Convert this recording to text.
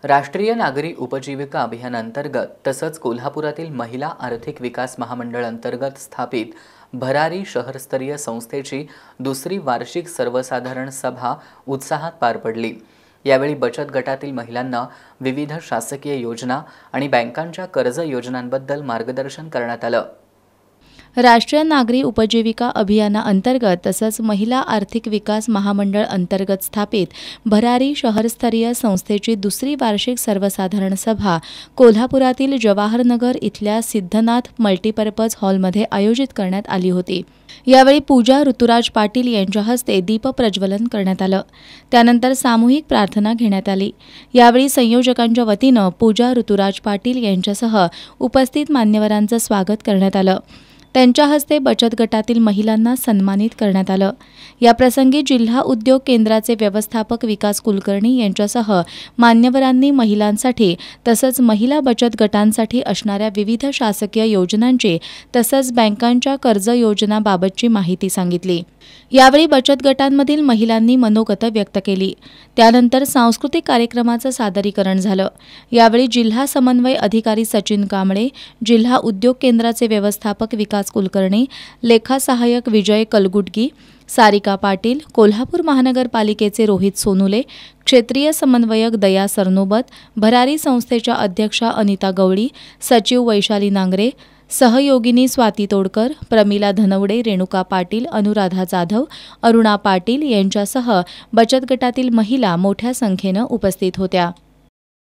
राष्ट्रीय नागरी उपजीविका अभियान अंतर्गत तसंच कोल्हापुरातील महिला आर्थिक विकास महामंडळ अंतर्गत स्थापित भरारी शहरस्तरीय संस्थेची दुसरी वार्षिक सर्वसाधारण सभा उत्साहात पार पडली। यावेळी बचत गटातील महिलांना विविध शासकीय योजना आणि बँकांच्या कर्ज योजनांबद्दल मार्गदर्शन करण्यात आलं। राष्ट्रीय नागरी उपजीविका अभियानाअंतर्गत तसंच महिला आर्थिक विकास महामंडळ अंतर्गत स्थापित भरारी शहरस्तरीय संस्थेची दुसरी वार्षिक सर्वसाधारण सभा कोल्हापुरातील जवाहरनगर इथल्या सिद्धनाथ मल्टीपर्पज हॉलमध्ये आयोजित करण्यात आली होती। यावेळी पूजा ऋतुराज पाटील यांच्या हस्ते दीपप्रज्वलन करण्यात आलं। त्यानंतर सामूहिक प्रार्थना घेण्यात आली। यावेळी संयोजकांच्या वतीनं पूजा ऋतुराज पाटील यांच्यासह उपस्थित मान्यवरांचं स्वागत करण्यात आलं। त्यांच्या हस्ते बचत गटातील महिलांना सन्मानित करण्यात आलं। या प्रसंगी जिल्हा उद्योग केंद्राचे व्यवस्थापक विकास कुलकर्णी यांच्यासह मान्यवरांनी महिलांसाठी तसंच महिला बचत गटांसाठी असणाऱ्या विविध शासकीय योजनांची तसंच बँकांच्या कर्ज योजनाबाबतची माहिती सांगितली। यावेळी बचत गटांमधील महिलांनी मनोगत व्यक्त केली। त्यानंतर सांस्कृतिक कार्यक्रमाचं सादरीकरण झालं। यावेळी जिल्हा समन्वय अधिकारी सचिन कांबळे, जिल्हा उद्योग केंद्राचे व्यवस्थापक विकास कुलकर्णी, लेखा सहाय्यक विजय कलगुटगी, सारिका पाटील, कोल्हापूर महानगरपालिकेचे रोहित सोनुले, क्षेत्रीय समन्वयक दया सरनोबत, भरारी संस्थेच्या अध्यक्षा अनिता गवळी, सचिव वैशाली नांगरे, सहयोगिनी स्वाती तोडकर, प्रमिला धनवडे, रेणुका पाटील, अनुराधा जाधव, अरुणा पाटील यांच्यासह बचत गटातील महिला मोठ्या संख्येनं उपस्थित होत्या।